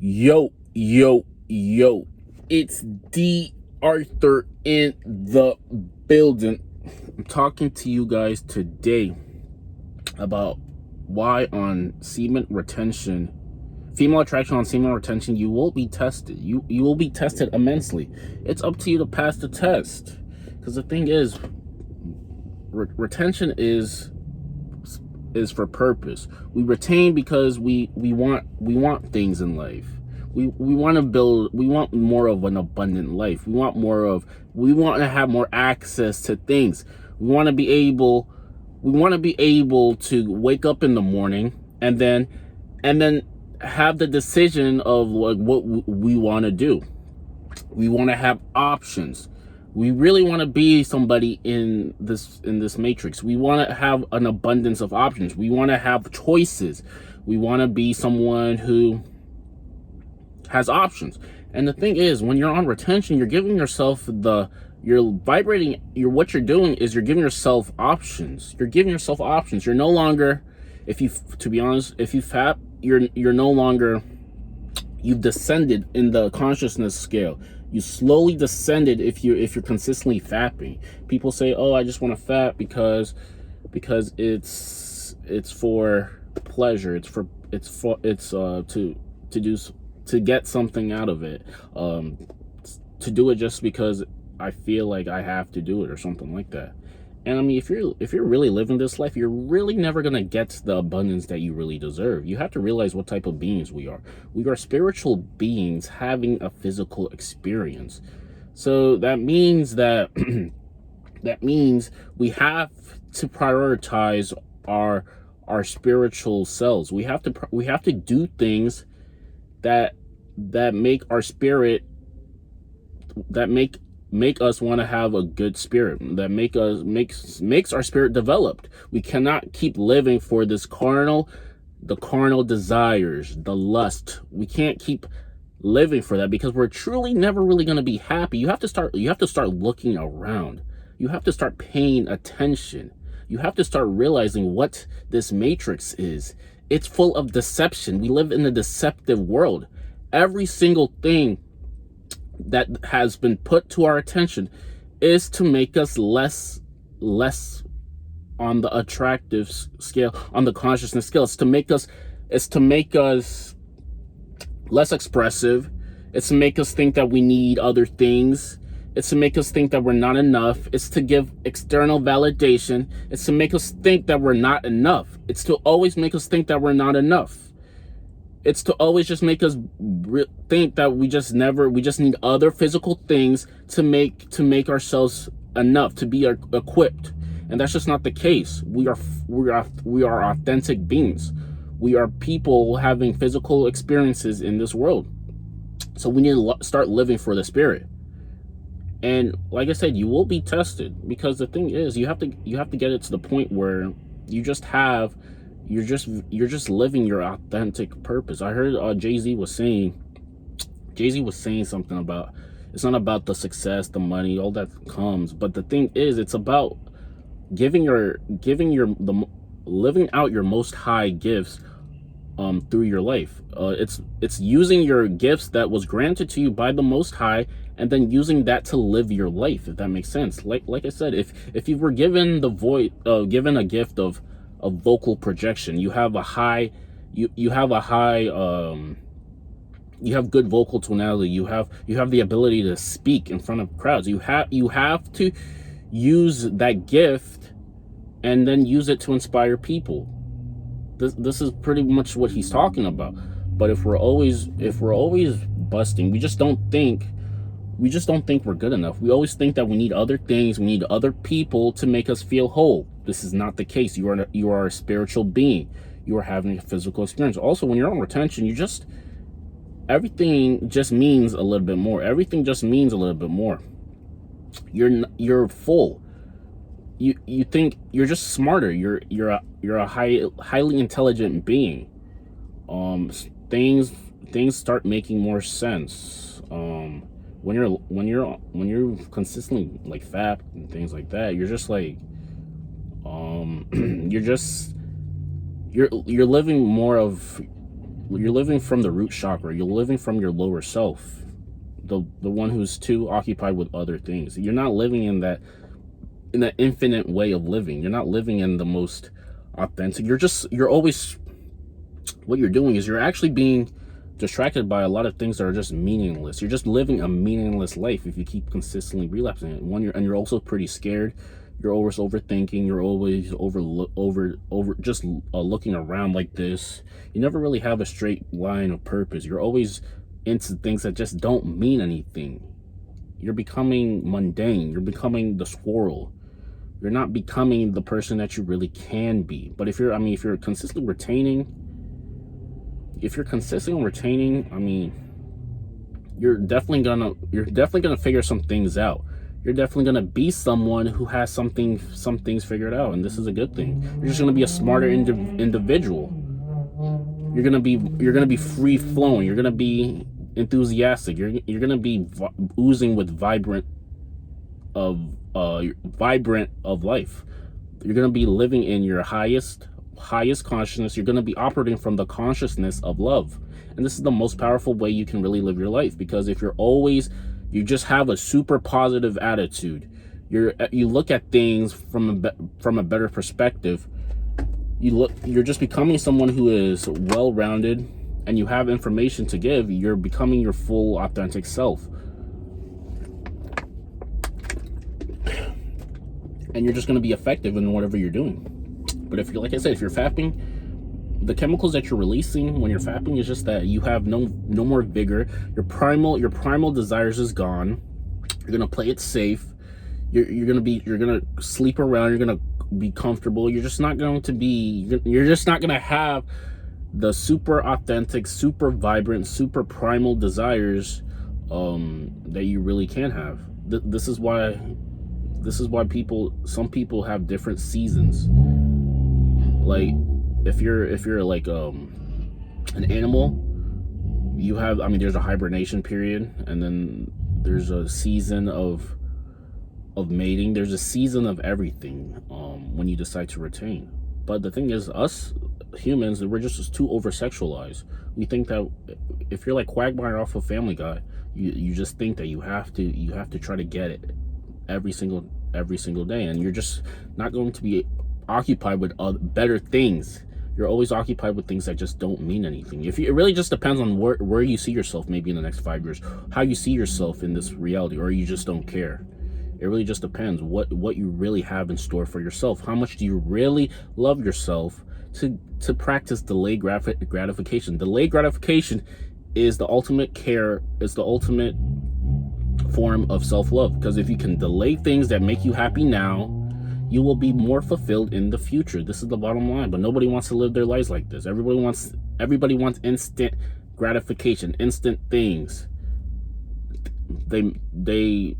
Yo, yo, yo. It's D.Arthur in the building. I'm talking to you guys today about why on semen retention, female attraction on semen retention, you will be tested. You will be tested immensely. It's up to you to pass the test. Because the thing is, retention is for purpose. We retain because we want things in life. We want to build, we want more of an abundant life. We want to have more access to things. We want to be able to wake up in the morning and then have the decision of like what we want to do. We want to have options. We really want to be somebody in this matrix. We want to have an abundance of options. We want to have choices. We want to be someone who has options. And the thing is, when you're on retention, you're giving yourself what you're doing is you're giving yourself options. You're giving yourself options. You're no longer, if you fap, you're no longer, you've descended in the consciousness scale. You slowly descended if you're consistently fapping. People say, "Oh, I just want to fap because it's for pleasure. To get something out of it. To do it just because I feel like I have to do it or something like that." And I mean, if you're really living this life, you're really never gonna get the abundance that you really deserve. You have to realize what type of beings we are. We are spiritual beings having a physical experience. So that means that we have to prioritize our spiritual selves. We have to do things that make our spirit, that make us want to have a good spirit, that makes our spirit developed. We cannot keep living for the carnal desires, the lust. We can't keep living for that because we're truly never really going to be happy. You have to start looking around. You have to start paying attention. You have to start realizing what this matrix is. It's full of deception. We live in a deceptive world. Every single thing that has been put to our attention is to make us less on the attractive scale, on the consciousness scale. It's to make us less expressive. It's to make us think that we need other things. It's to make us think that we're not enough. It's to give external validation. It's to make us think that we're not enough. It's to always make us think that we're not enough. It's to always just make us think that we just need other physical things to make ourselves enough, to be equipped. And that's just not the case. We are authentic beings. We are people having physical experiences in this world. So we need to start living for the spirit. And like I said, you will be tested, because the thing is, you have to get it to the point where you're just living your authentic purpose. I heard Jay-Z was saying something about, it's not about the success, the money, all that comes, but the thing is, it's about living out your most high gifts through your life. It's using your gifts that was granted to you by the Most High, and then using that to live your life, if that makes sense. Like I said, if you were given given a gift of vocal projection, you have good vocal tonality, you have the ability to speak in front of crowds. You have to use that gift and then use it to inspire people. This is pretty much what he's talking about. But if we're always busting, we just don't think we're good enough. We always think that we need other things, we need other people to make us feel whole. This is not the case. You are a spiritual being. You are having a physical experience. Also, when you're on retention, everything just means a little bit more. Everything just means a little bit more. You're full. You think you're just smarter. You're a highly intelligent being. Things start making more sense. When you're consistently like fat and things like that, you're just like you're living more of you're living from the root chakra. You're living from your lower self, the one who's too occupied with other things. You're not living in that infinite way of living. You're not living in the most authentic. You're always, what you're doing is you're actually being distracted by a lot of things that are just meaningless. You're just living a meaningless life if you keep consistently relapsing it. And you're also pretty scared. You're always overthinking. You're always looking around like this. You never really have a straight line of purpose. You're always into things that just don't mean anything. You're becoming mundane. You're becoming the squirrel. You're not becoming the person that you really can be. But if you're consistently retaining, I mean, you're definitely gonna figure some things out. You're definitely gonna be someone who has some things figured out, and this is a good thing. You're just gonna be a smarter individual. You're gonna be free flowing. You're gonna be enthusiastic. You're gonna be oozing with vibrant of life. You're gonna be living in your highest consciousness. You're going to be operating from the consciousness of love, and this is the most powerful way you can really live your life, because if you just have a super positive attitude, you look at things from a better perspective. You're just becoming someone who is well-rounded, and you have information to give. You're becoming your full authentic self, and you're just going to be effective in whatever you're doing. But if you're, like I said, if you're fapping, the chemicals that you're releasing when you're fapping is just that you have no more vigor. Your primal desires is gone. You're gonna play it safe. You're gonna sleep around. You're gonna be comfortable. You're just not going to have the super authentic, super vibrant, super primal desires that you really can have. This is why some people have different seasons. Like if you're like an animal, you have, there's a hibernation period, and then there's a season of mating. There's a season of everything when you decide to retain. But the thing is, us humans, we're just too oversexualized. We think that if you're like Quagmire off of Family Guy, you just think that you have to try to get it every single day, and you're just not going to be occupied with better things. You're always occupied with things that just don't mean anything. It really just depends on where you see yourself maybe in the next 5 years, how you see yourself in this reality, or you just don't care. It really just depends what you really have in store for yourself. How much do you really love yourself to practice delayed gratification? Delayed gratification is the ultimate care. It's the ultimate form of self-love, because if you can delay things that make you happy now, you will be more fulfilled in the future. This is the bottom line. But nobody wants to live their lives like this. Everybody wants instant gratification, instant things. They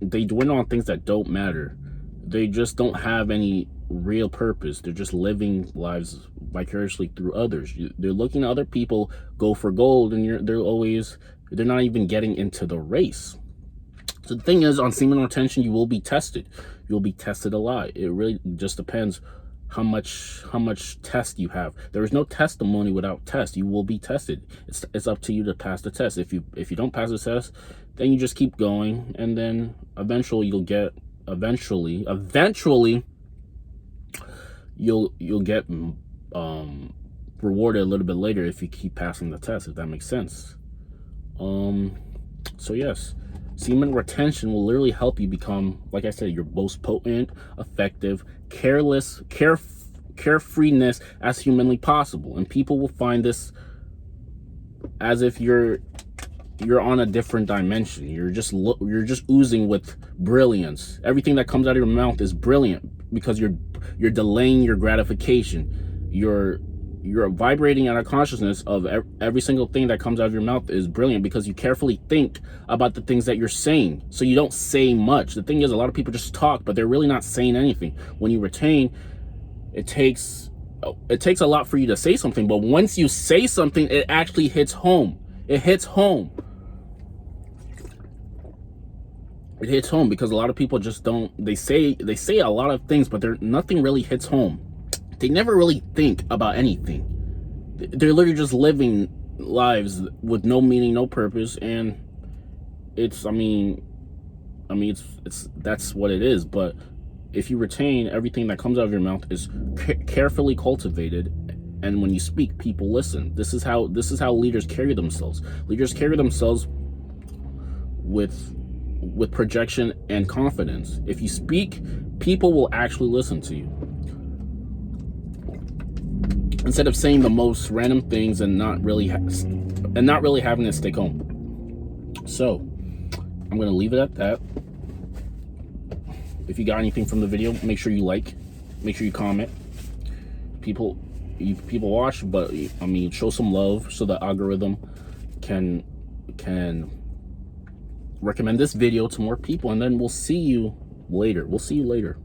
dwindle on things that don't matter. They just don't have any real purpose. They're just living lives vicariously through others. They're looking at other people go for gold, and they're not even getting into the race. So the thing is, on semen retention, you will be tested. You'll be tested a lot. It really just depends how much test you have. There is no testimony without test. You will be tested. It's up to you to pass the test. If you don't pass the test, then you just keep going, and then eventually you'll get rewarded a little bit later if you keep passing the test, if that makes sense. So yes, semen retention will literally help you become, like I said, your most potent, effective, carefreeness as humanly possible. And people will find this as if you're on a different dimension. You're just oozing with brilliance. Everything that comes out of your mouth is brilliant, because you're delaying your gratification. You're vibrating at a consciousness of every single thing that comes out of your mouth is brilliant, because you carefully think about the things that you're saying, so you don't say much. The thing is, a lot of people just talk, but they're really not saying anything. When you retain, it takes a lot for you to say something, but once you say something, it actually hits home. It hits home, because a lot of people just don't. They say a lot of things, but nothing really hits home. They never really think about anything. they're literally just living lives with no meaning, no purpose, and it's, I mean, it's that's what it is. But if you retain, everything that comes out of your mouth is carefully cultivated, and when you speak, people listen. This is how leaders carry themselves. Leaders carry themselves with projection and confidence. If you speak, people will actually listen to you, instead of saying the most random things and not really having to stick home. So I'm gonna leave it at that. If you got anything from the video, make sure you like, make sure you comment. People watch, but I mean, show some love so the algorithm can recommend this video to more people, and then we'll see you later.